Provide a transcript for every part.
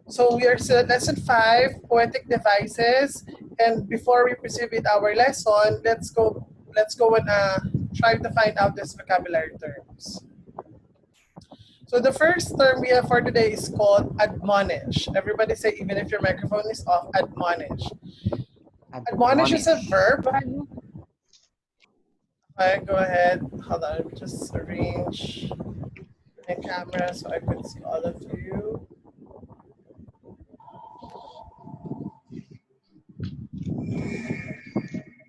So we are still at lesson 5, poetic devices. And before we proceed with our lesson, let's go and try to find out these vocabulary terms. So the first term we have for today is called admonish. Everybody say, even if your microphone is off, admonish. Admonish is a verb. Okay, go ahead. Hold on, let me just arrange my camera so I can see all of you.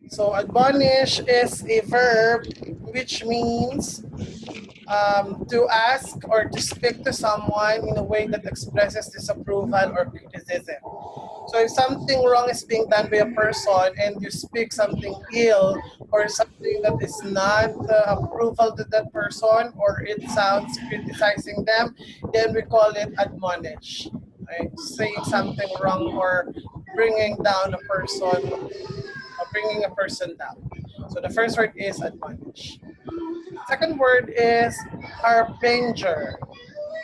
So admonish is a verb which means to ask or to speak to someone in a way that expresses disapproval or criticism. So if something wrong is being done by a person and you speak something ill or something that is not approval to that person or it sounds criticizing them, then we call it admonish. Right? Saying something wrong or bringing down a person or bringing a person down. So the first word is admonish. Second word is harbinger.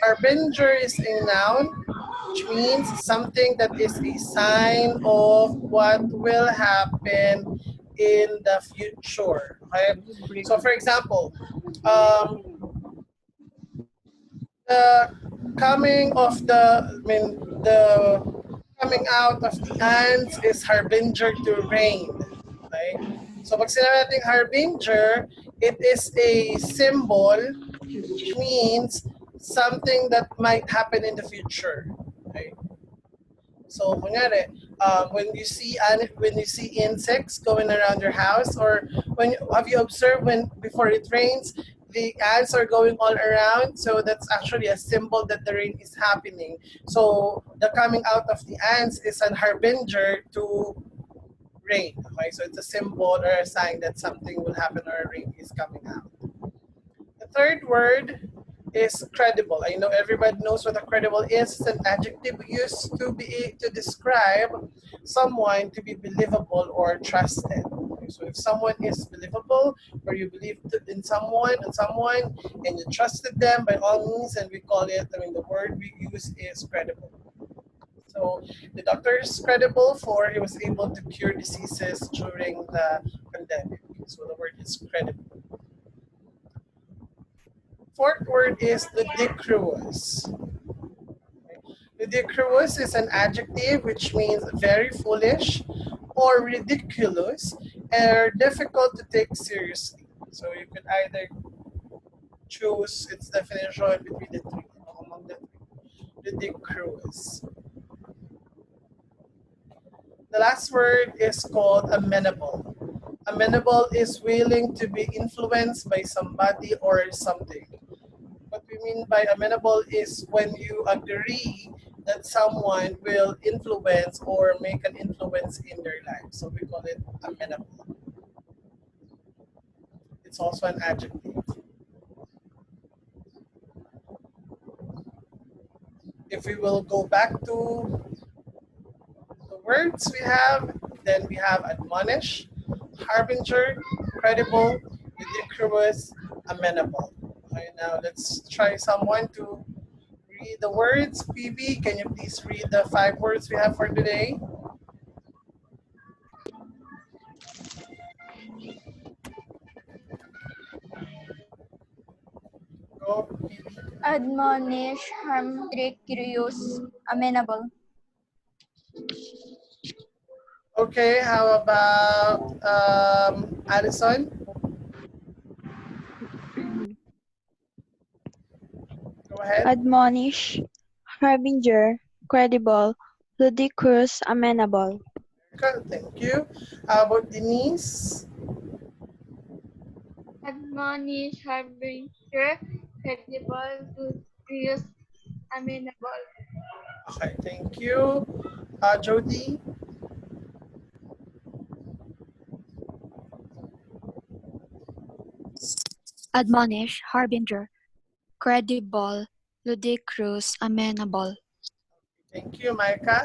Harbinger is a noun, which means something that is a sign of what will happen in the future. Okay? So for example, the coming of the coming out of the ants is harbinger to rain. Okay? So pag sinabi natin harbinger, it is a symbol which means something that might happen in the future. Okay? So kunyari, when you see insects going around your house, or have you observed when before it rains, the ants are going all around. So that's actually a symbol that the rain is happening. So the coming out of the ants is an harbinger to rain. Okay, so it's a symbol or a sign that something will happen or rain is coming out. The third word is credible. I know everybody knows what a credible is. It's an adjective used to describe someone to be believable or trusted. Okay, so if someone is believable, or you believe in someone and you trusted them, by all means, and we call it. The word we use is credible. So the doctor is credible for he was able to cure diseases during the pandemic. So the word is credible. Fourth word is ludicrous. Ludicrous is an adjective which means very foolish or ridiculous or difficult to take seriously. So you could either choose its definition between the three, among the three. Ludicrous. The last word is called amenable. Amenable is willing to be influenced by somebody or something. What we mean by amenable is when you agree that someone will influence or make an influence in their life. So we call it amenable. It's also an adjective. If we will go back to the words we have, then we have admonish, harbinger, credible, ludicrous, amenable. Okay, now let's try someone to read the words. PB, can you please read the 5 words we have for today? Go, PB. Admonish, harm, curious, amenable. Okay, how about Addison? Go ahead. Admonish, harbinger, credible, ludicrous, amenable. Good, thank you. How about Denise? Admonish, harbinger, credible, curious, amenable. Okay, thank you. Jody? Admonish, harbinger, credible, ludicrous, amenable. Thank you, Micah.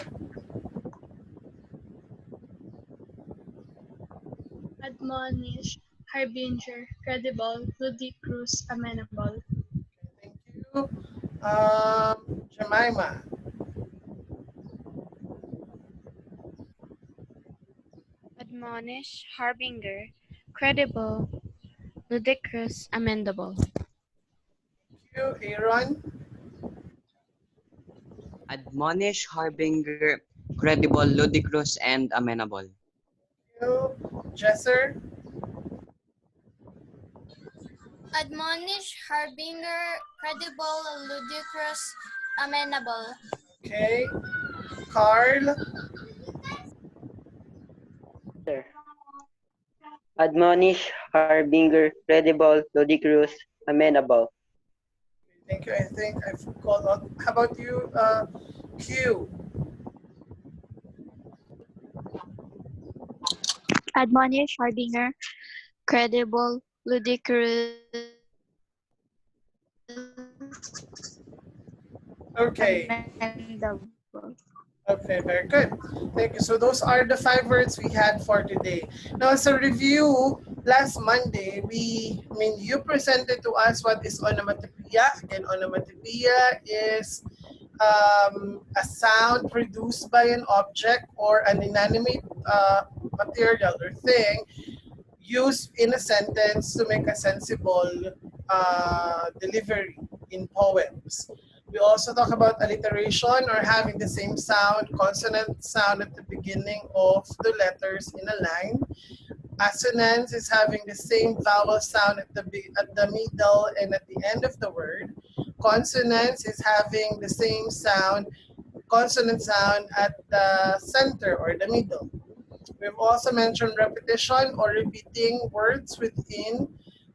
Admonish, harbinger, credible, ludicrous, amenable. Thank you. Jemima. admonish, harbinger, credible, ludicrous, amendable. You, Aaron. Admonish, harbinger, credible, ludicrous, and amenable. You, Jesser. Admonish, harbinger, credible, ludicrous, amenable. Okay. Carl. Sir. Admonish, harbinger, credible, ludicrous, amenable. Thank you. I think I've called on. How about you, Q? Admonish, harbinger, credible, ludicrous, Okay. amendable. Okay, very good. Thank you. So those are the 5 words we had for today. Now, as a review, last Monday, you presented to us what is onomatopoeia. Again, onomatopoeia is a sound produced by an object or an inanimate material or thing used in a sentence to make a sensible delivery in poems. We also talk about alliteration or having the same sound, consonant sound at the beginning of the letters in a line. Assonance is having the same vowel sound at the middle and at the end of the word. Consonance is having the same sound, consonant sound at the center or the middle. We've also mentioned repetition or repeating words within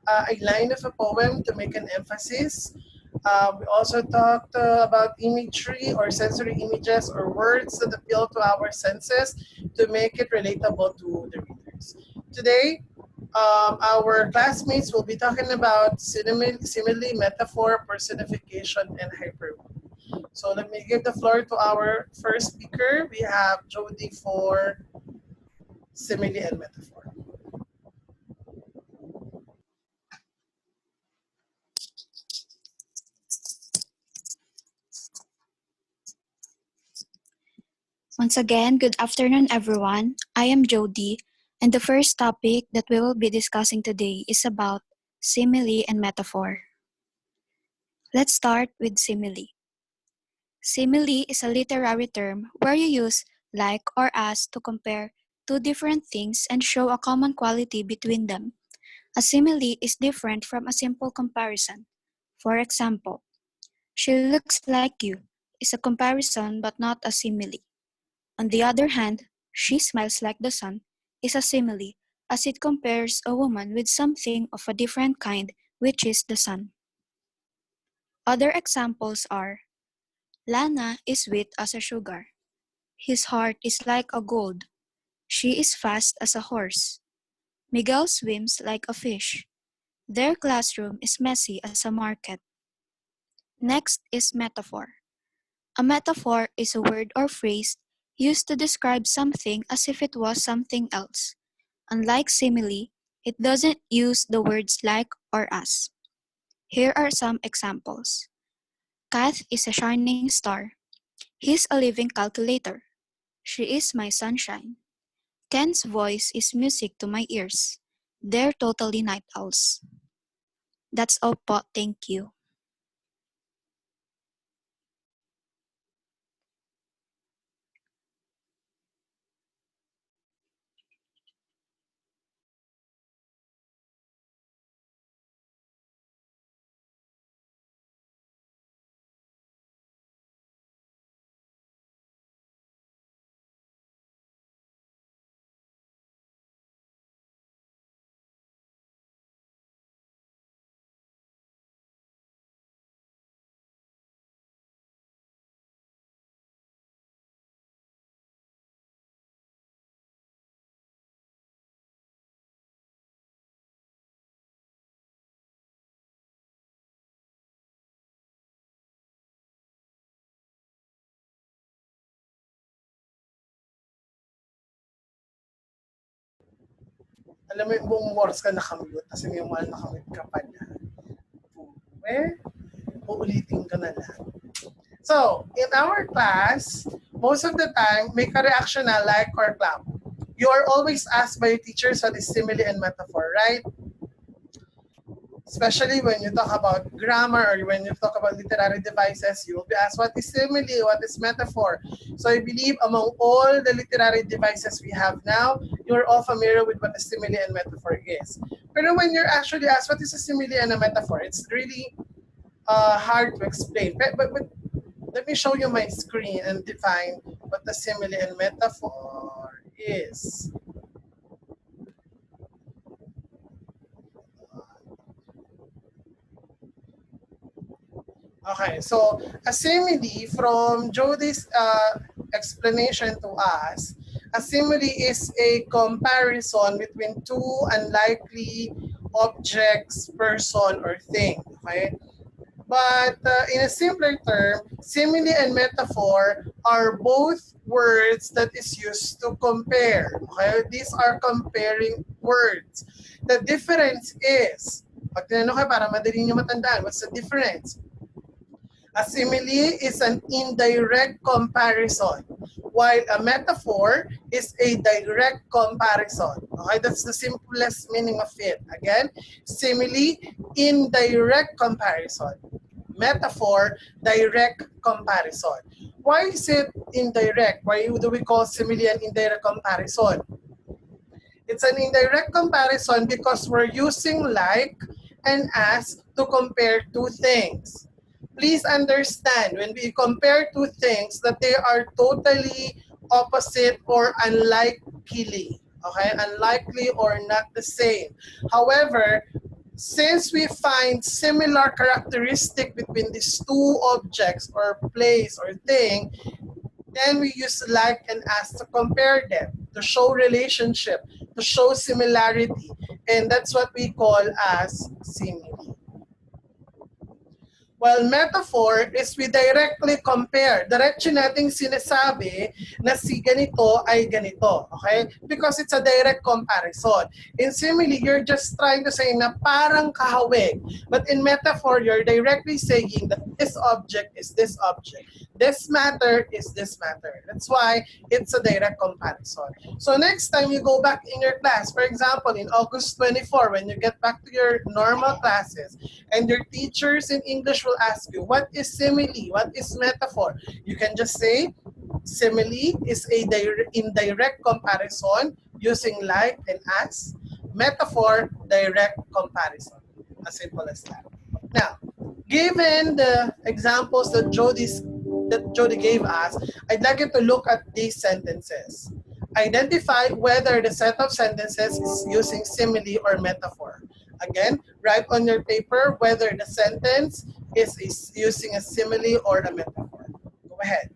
a line of a poem to make an emphasis. We also talked about imagery or sensory images or words that appeal to our senses to make it relatable to the readers. Today, our classmates will be talking about simile, metaphor, personification, and hyperbole. So let me give the floor to our first speaker. We have Jody for simile and metaphor. Once again, good afternoon, everyone. I am Jody, and the first topic that we will be discussing today is about simile and metaphor. Let's start with simile. Simile is a literary term where you use like or as to compare two different things and show a common quality between them. A simile is different from a simple comparison. For example, she looks like you is a comparison but not a simile. On the other hand, she smiles like the sun is a simile as it compares a woman with something of a different kind, which is the sun. Other examples are Lana is sweet as a sugar. His heart is like a gold. She is fast as a horse. Miguel swims like a fish. Their classroom is messy as a market. Next is metaphor. A metaphor is a word or phrase used to describe something as if it was something else. Unlike simile, it doesn't use the words like or as. Here are some examples. Kath is a shining star. He's a living calculator. She is my sunshine. Ken's voice is music to my ears. They're totally night owls. That's all po, thank you. Alam mo yung buong oras ka nakamute, kasi may mga nakamute ka pa niya. Uulitin ka na lang. So, in our class, most of the time, make a reaction na like or clap. You are always asked by your teachers what is simile and metaphor, right? Especially when you talk about grammar or when you talk about literary devices, you will be asked what is simile, what is metaphor. So I believe among all the literary devices we have now, you're all familiar with what a simile and metaphor is. But when you're actually asked what is a simile and a metaphor, it's really hard to explain. But let me show you my screen and define what the simile and metaphor is. Okay, so a simile from Jody's explanation to us, a simile is a comparison between two unlikely objects, person, or thing. Okay, but in a simpler term, simile and metaphor are both words that is used to compare. Okay, these are comparing words. The difference is, pag tinanong kayo para madali nyo matandaan, what's the difference? A simile is an indirect comparison, while a metaphor is a direct comparison. Okay, that's the simplest meaning of it. Again, simile, indirect comparison. Metaphor, direct comparison. Why is it indirect? Why do we call simile an indirect comparison? It's an indirect comparison because we're using like and as to compare two things. Please understand, when we compare two things, that they are totally opposite or unlikely. Okay, unlikely or not the same. However, since we find similar characteristic between these two objects or place or thing, then we use like and as to compare them, to show relationship, to show similarity. And that's what we call as simile. While metaphor is we directly compare. Diretso nating sinasabi na si ganito ay ganito. Okay? Because it's a direct comparison. In simile, you're just trying to say na parang kahawig. But in metaphor, you're directly saying that this object is this object. This matter is this matter. That's why it's a direct comparison. So next time you go back in your class, for example, in August 24, when you get back to your normal classes, and your teachers in English will ask you, what is simile? What is metaphor? You can just say, simile is a indirect comparison using like and as. Metaphor, direct comparison. As simple as that. Now, given the examples that Jody gave us, I'd like you to look at these sentences. Identify whether the set of sentences is using simile or metaphor. Again, write on your paper whether the sentence is using a simile or a metaphor. Go ahead.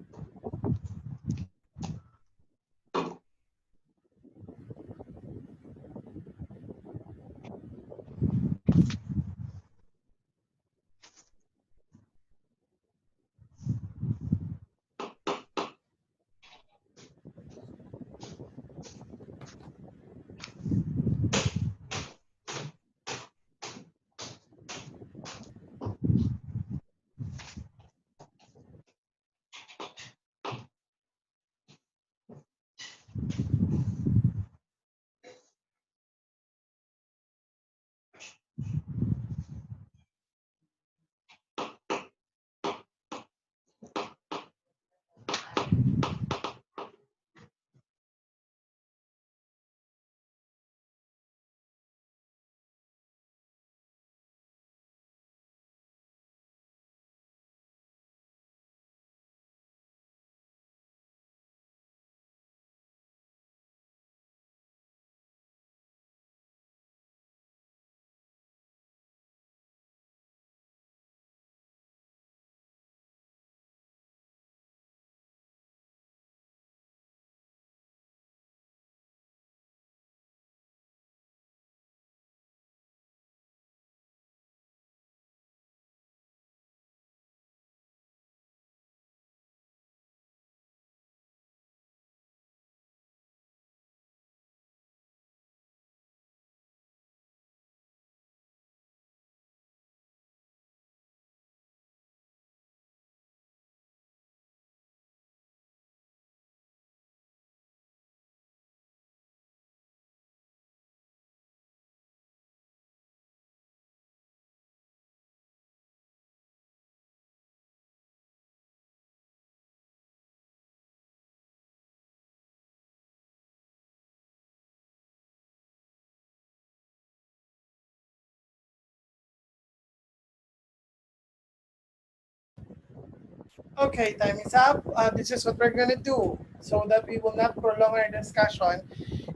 Okay, time is up. This is what we're going to do. So that we will not prolong our discussion,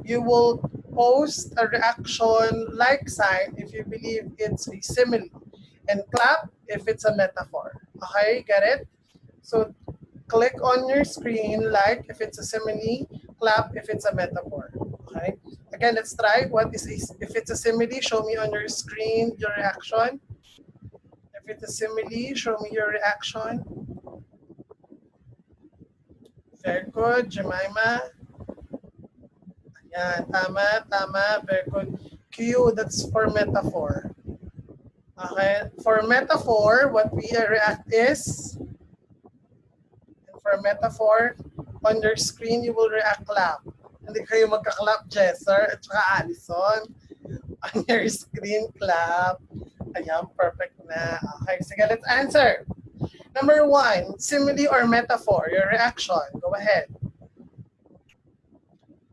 you will post a reaction like sign if you believe it's a simile, and clap if it's a metaphor. Okay, get it? So click on your screen like if it's a simile, clap if it's a metaphor. Okay. Again, let's try. What is if it's a simile? Show me on your screen your reaction. If it's a simile, show me your reaction. Very good, Jemima. Yan, tama, tama. Very good. Q, that's for metaphor. Okay. For metaphor, what we react is, and for metaphor, on your screen, you will react clap. Hindi kayo magka-clap, Jesser at saka Allison. On your screen, clap. Ayan, perfect na. Okay, sige, let's answer. Number 1, simile or metaphor? Your reaction. Go ahead.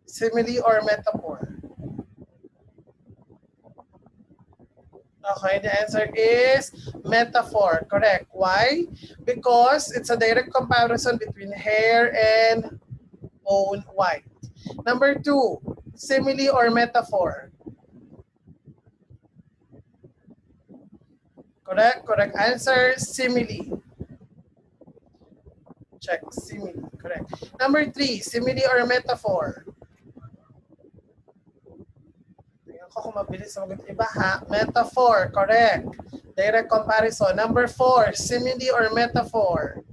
Simile or metaphor? Okay, the answer is metaphor. Correct. Why? Because it's a direct comparison between hair and bone white. Number 2, simile or metaphor? Correct. Correct answer, simile. Check, simile. Correct. Number 3, simile or metaphor? Tingnan ko kung mabilis sa mga iba ha. Metaphor. Correct. Direct comparison. Number 4, simile or metaphor?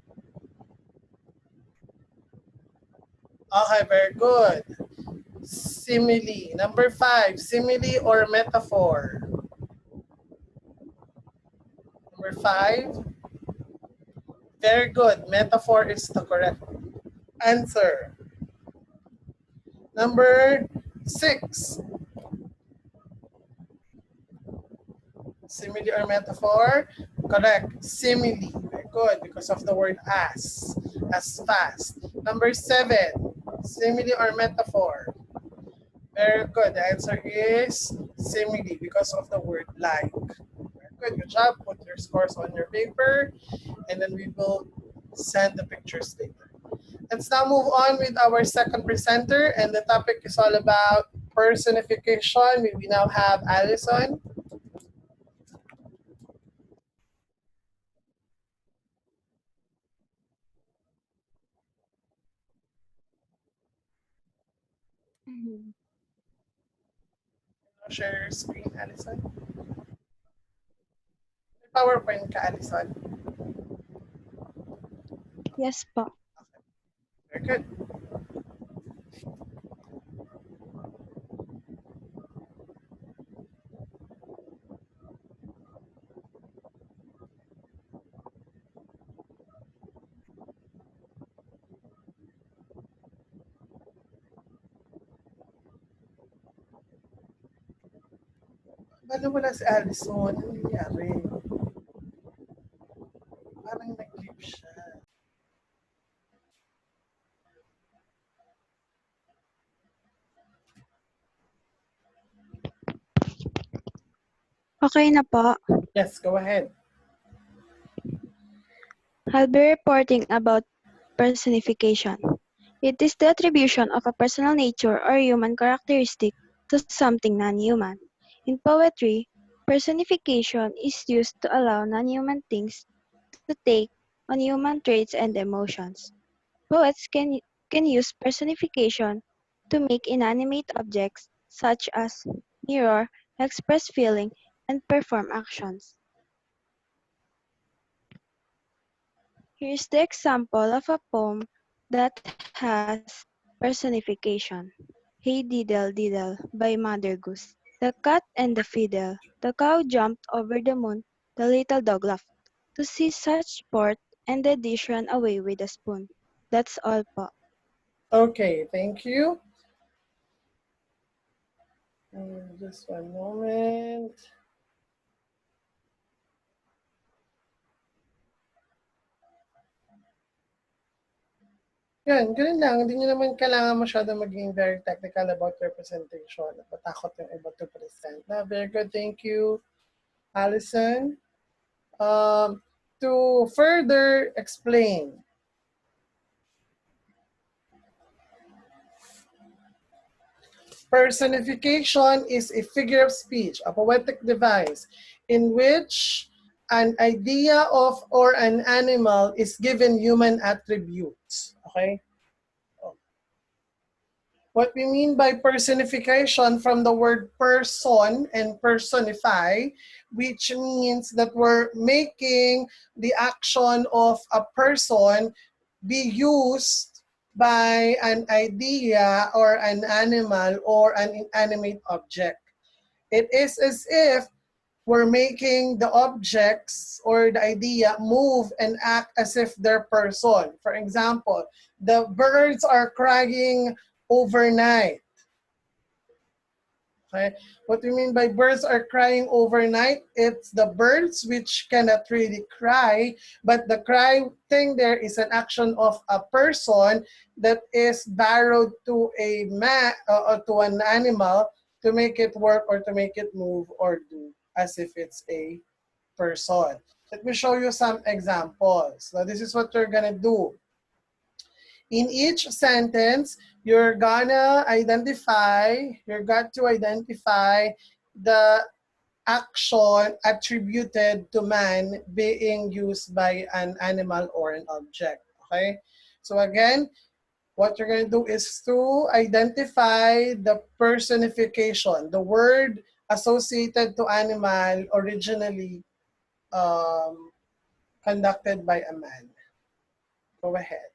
Okay, very good. Simile. Number 5, simile or metaphor? Number 5. Very good. Metaphor is the correct answer. Number 6, simile or metaphor? Correct. Simile. Very good because of the word as fast. Number 7, simile or metaphor? Very good. The answer is simile because of the word like. Very good. Good job. Put your scores on your paper and then we will send the pictures later. Let's now move on with our second presenter, and the topic is all about personification. We now have Allison. Share your screen, Allison. PowerPoint ka, Allison. Yes po. Very good. Paano wala si Allison? Ano nangyari? Parang nag-leave siya. Okay na po. Yes, go ahead. I'll be reporting about personification. It is the attribution of a personal nature or human characteristic to something non-human. In poetry, personification is used to allow non-human things to take on human traits and emotions. Poets can use personification to make inanimate objects such as mirror, express feeling, and perform actions. Here's the example of a poem that has personification. Hey Diddle Diddle by Mother Goose. The cat and the fiddle. The cow jumped over the moon. The little dog laughed to see such sport, and the dish ran away with a spoon. That's all po. Okay, thank you. Just one moment. Yan, ganun lang. Hindi nyo naman kailangan masyado maging very technical about your presentation. Napatakot yung iba to present. Na, very good, thank you, Allison. to further explain, personification is a figure of speech, a poetic device in which an idea of or an animal is given human attributes. Okay? What we mean by personification from the word person and personify, which means that we're making the action of a person be used by an idea or an animal or an inanimate object. It is as if we're making the objects or the idea move and act as if they're person. For example, the birds are crying overnight. Okay? What we mean by birds are crying overnight, it's the birds which cannot really cry, but the cry thing there is an action of a person that is borrowed to to an animal to make it work or to make it move or do as if it's a person. Let me show you some examples. Now this is what you're gonna do. In each sentence, you're got to identify the action attributed to man being used by an animal or an object. Okay? So again, what you're going to do is to identify the personification, the word associated to animal originally conducted by a man. Go ahead.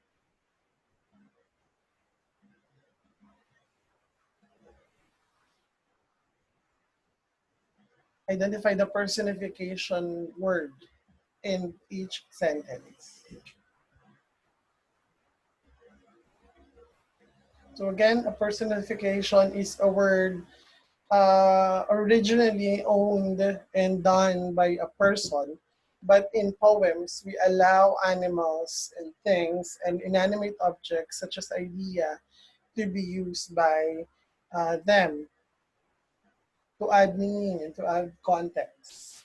Identify the personification word in each sentence. So again, a personification is a word originally owned and done by a person, but in poems, we allow animals and things and inanimate objects such as idea to be used by them to add meaning and to add context.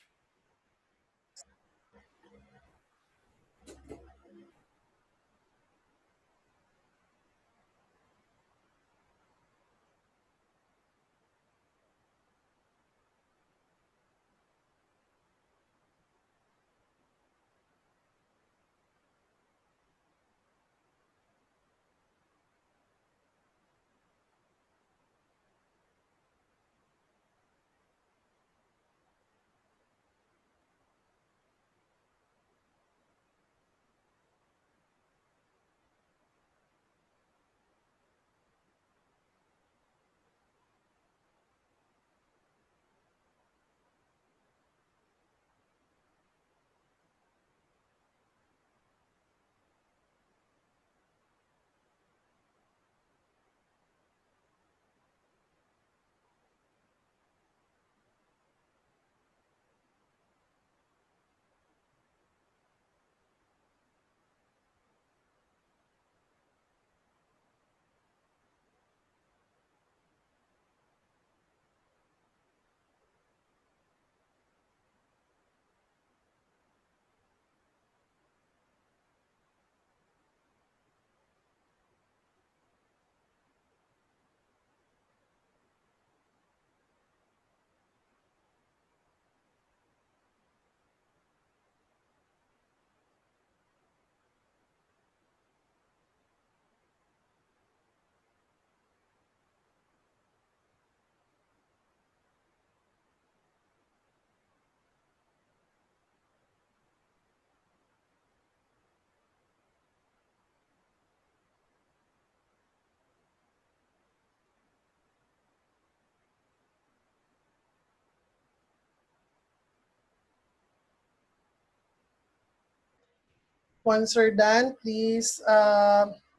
Once you're done, please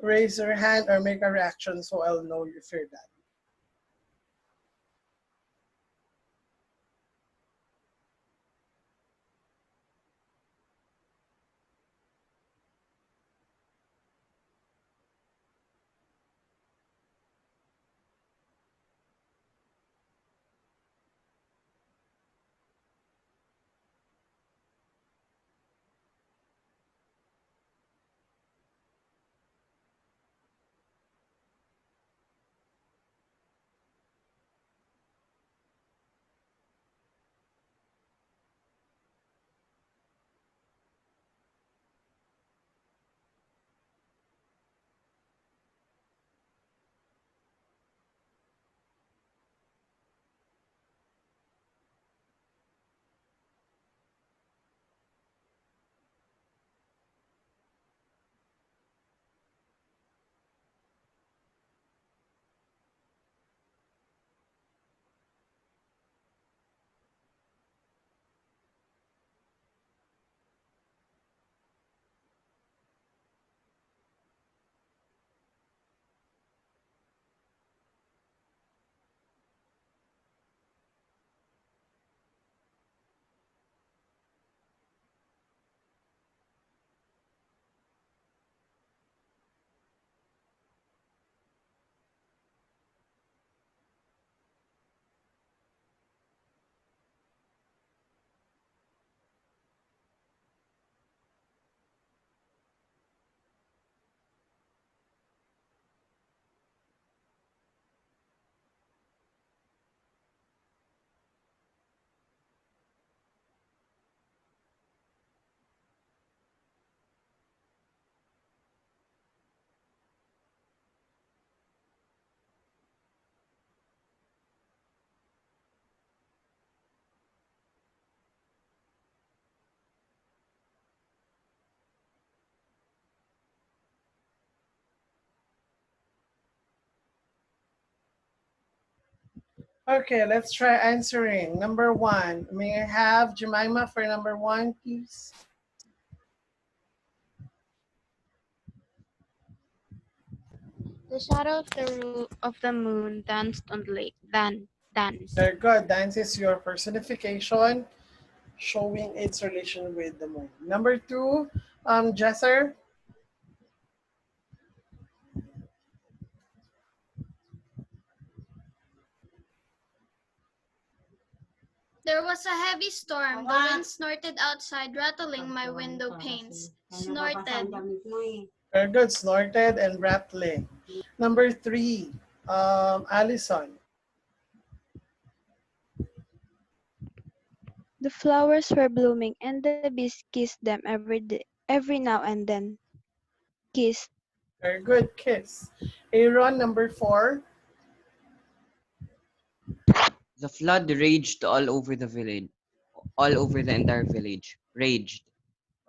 raise your hand or make a reaction so I'll know if you're done. Okay, let's try answering. Number 1. May I have Jemima for number 1, please? The shadow of the moon danced on the lake. Dance. Very good. Dance is your personification, showing its relation with the moon. Number 2, Jesser. There was a heavy storm. The wind snorted outside, rattling my window panes. Snorted. Very good. Snorted and rattling. Number 3, Allison. The flowers were blooming, and the bees kissed them every now and then. Kissed. Very good. Kiss. Aaron, number 4. The flood raged all over the village, all over the entire village. Raged.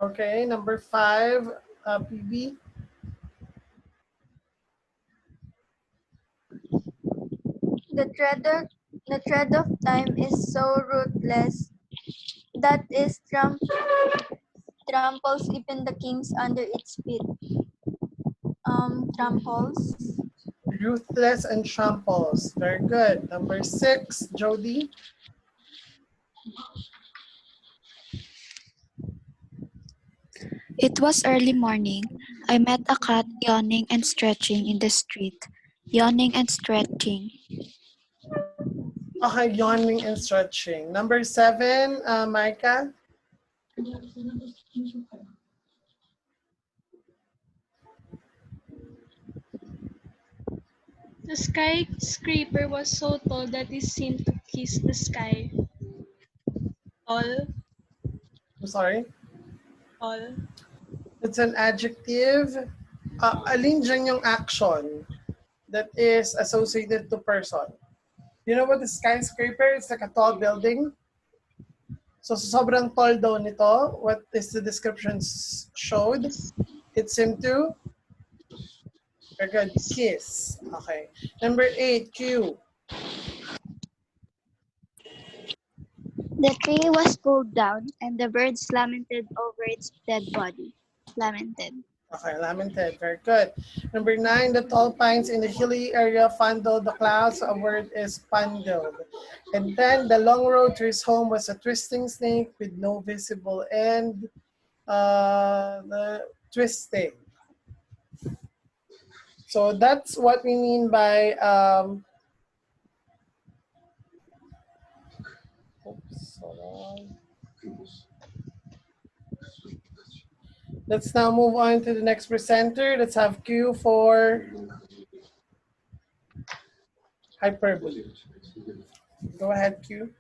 Okay. Number 5, PB. The thread of time is so ruthless that it tramples even the kings under its feet. Tramples. Ruthless and tramples. Very good. Number 6, Jody. It was early morning. I met a cat yawning and stretching in the street. Yawning and stretching. Okay, yawning and stretching. Number 7, Micah. The skyscraper was so tall that it seemed to kiss the sky. Tall, I'm sorry. tall. It's an adjective. Alin dyan yung action that is associated to person? You know what the skyscraper? It's like a tall building. So sobrang tall daw nito. What is the description showed? It seemed to very good. Kiss. Okay. Number 8, Q. The tree was pulled down, and the birds lamented over its dead body. Lamented. Okay, lamented. Very good. Number 9, the tall pines in the hilly area fondled the clouds. A word is fondled. And then the long road to his home was a twisting snake with no visible end. The twisting. So that's what we mean by oops, hold on. Let's now move on to the next presenter. Let's have Q for hyperbole. Go ahead, Q.